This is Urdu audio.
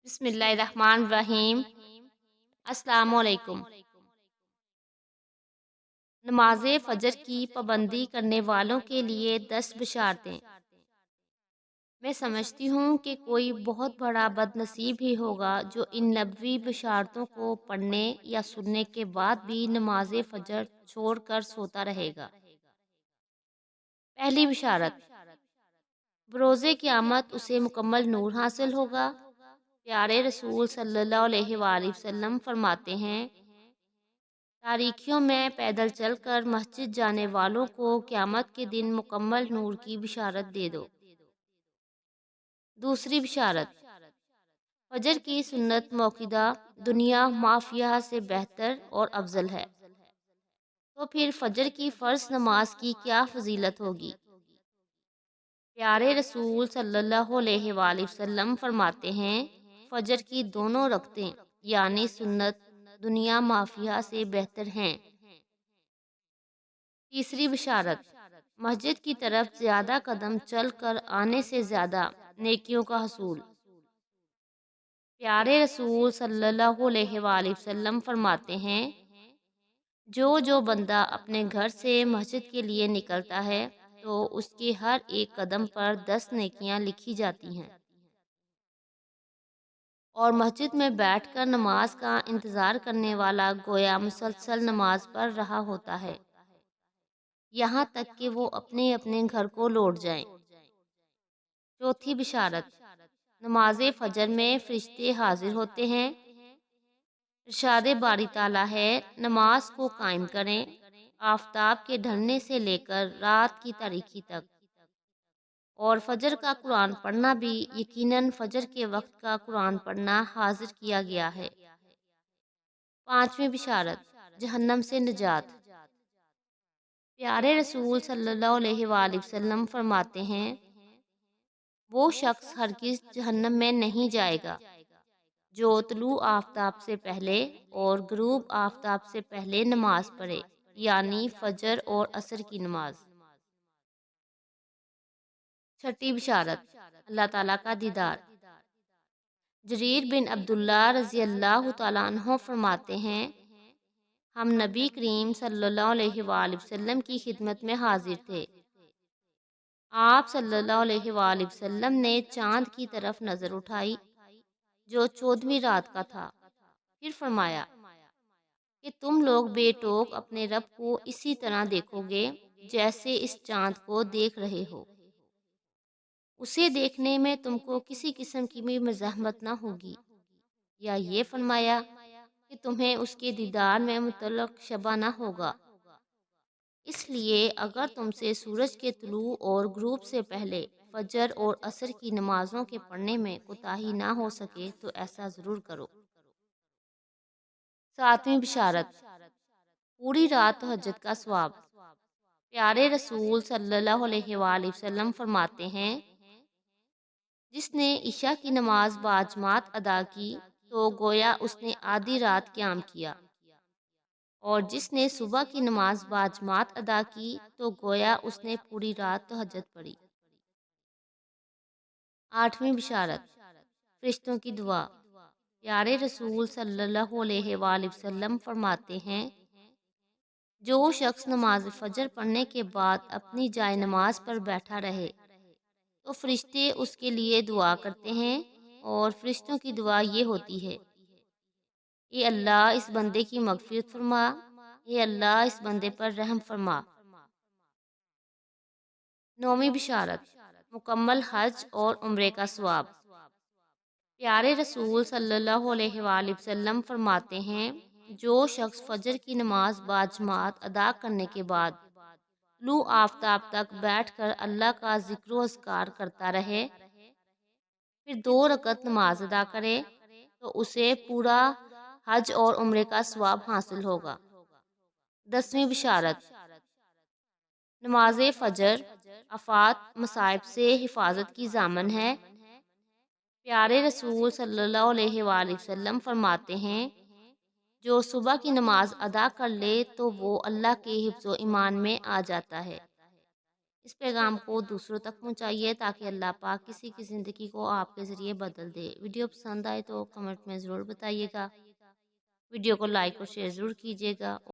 بسم اللہ الرحمن الرحیم۔ السلام علیکم۔ نماز فجر کی پابندی کرنے والوں کے لیے 10 بشارتیں۔ میں سمجھتی ہوں کہ کوئی بہت بڑا بد نصیب ہی ہوگا جو ان نبوی بشارتوں کو پڑھنے یا سننے کے بعد بھی نماز فجر چھوڑ کر سوتا رہے گا۔ پہلی بشارت، بروز قیامت اسے مکمل نور حاصل ہوگا۔ پیارے رسول صلی اللہ علیہ وآلہ وسلم فرماتے ہیں، تاریکیوں میں پیدل چل کر مسجد جانے والوں کو قیامت کے دن مکمل نور کی بشارت دے دو۔ دوسری بشارت، فجر کی سنت موقدہ دنیا مافیہ سے بہتر اور افضل ہے، تو پھر فجر کی فرض نماز کی کیا فضیلت ہوگی؟ پیارے رسول صلی اللہ علیہ وآلہ وسلم فرماتے ہیں، فجر کی دونوں رکعتیں یعنی سنت دنیا مافیہ سے بہتر ہیں۔ تیسری بشارت، مسجد کی طرف زیادہ قدم چل کر آنے سے زیادہ نیکیوں کا حصول۔ پیارے رسول صلی اللہ علیہ وآلہ وسلم فرماتے ہیں، جو بندہ اپنے گھر سے مسجد کے لیے نکلتا ہے تو اس کے ہر ایک قدم پر 10 نیکیاں لکھی جاتی ہیں، اور مسجد میں بیٹھ کر نماز کا انتظار کرنے والا گویا مسلسل نماز پڑھ رہا ہوتا ہے، یہاں تک کہ وہ اپنے اپنے گھر کو لوٹ جائیں۔ چوتھی بشارت، نماز فجر میں فرشتے حاضر ہوتے ہیں۔ ارشاد باری تعالیٰ ہے، نماز کو قائم کریں آفتاب کے ڈھلنے سے لے کر رات کی تاریکی تک، اور فجر کا قرآن پڑھنا بھی یقیناً فجر کے وقت کا قرآن پڑھنا حاضر کیا گیا ہے۔ پانچویں بشارت، جہنم سے نجات۔ پیارے رسول صلی اللہ علیہ وآلہ وسلم فرماتے ہیں، وہ شخص ہرگز جہنم میں نہیں جائے گا جو طلوع آفتاب سے پہلے اور غروب آفتاب سے پہلے نماز پڑھے، یعنی فجر اور عصر کی نماز۔ چھٹی بشارت، اللہ تعالیٰ کا دیدار۔ جریر بن عبداللہ رضی اللہ تعالیٰ عنہ فرماتے ہیں، ہم نبی کریم صلی اللہ علیہ وآلہ وسلم کی خدمت میں حاضر تھے۔ آپ صلی اللہ علیہ وآلہ وسلم نے چاند کی طرف نظر اٹھائی جو 14ویں رات کا تھا، پھر فرمایا کہ تم لوگ بے ٹوک اپنے رب کو اسی طرح دیکھو گے جیسے اس چاند کو دیکھ رہے ہو۔ اسے دیکھنے میں تم کو کسی قسم کی بھی مزاحمت نہ ہوگی، یا یہ فرمایا کہ تمہیں اس کے دیدار میں متعلق شبہ نہ ہوگا۔ اس لیے اگر تم سے سورج کے طلوع اور غروب سے پہلے فجر اور عصر کی نمازوں کے پڑھنے میں کوتاہی نہ ہو سکے تو ایسا ضرور کرو۔ ساتویں بشارت، پوری رات تہجد کا ثواب۔ پیارے رسول صلی اللہ علیہ وآلہ وسلم فرماتے ہیں، جس نے عشاء کی نماز باجماعت ادا کی تو گویا اس نے آدھی رات قیام کیا، اور جس نے صبح کی نماز باجماعت ادا کی تو گویا اس نے پوری رات تہجد پڑھی۔ آٹھویں بشارت، فرشتوں کی دعا۔ پیارے رسول صلی اللہ علیہ وآلہ وسلم فرماتے ہیں، جو شخص نماز فجر پڑھنے کے بعد اپنی جائے نماز پر بیٹھا رہے تو فرشتے اس کے لیے دعا کرتے ہیں، اور فرشتوں کی دعا یہ ہوتی ہے، اے اللہ اس بندے کی مغفرت فرما، اے اللہ اس بندے پر رحم فرما۔ نویں بشارت، مکمل حج اور عمرے کا ثواب۔ پیارے رسول صلی اللہ علیہ وآلہ وسلم فرماتے ہیں، جو شخص فجر کی نماز باجماعت ادا کرنے کے بعد طلوع آفتاب تک بیٹھ کر اللہ کا ذکر و اذکار کرتا رہے، پھر 2 رکعت نماز ادا کرے تو اسے پورا حج اور عمرے کا ثواب حاصل ہوگا۔ 10ویں بشارت، نماز فجر آفات مصائب سے حفاظت کی ضامن ہے۔ پیارے رسول صلی اللہ علیہ وآلہ وسلم فرماتے ہیں، جو صبح کی نماز ادا کر لے تو وہ اللہ کے حفظ و ایمان میں آ جاتا ہے۔ اس پیغام کو دوسروں تک پہنچائیے تاکہ اللہ پاک کسی کی زندگی کو آپ کے ذریعے بدل دے۔ ویڈیو پسند آئے تو کمنٹ میں ضرور بتائیے گا۔ ویڈیو کو لائک اور شیئر ضرور کیجیے گا۔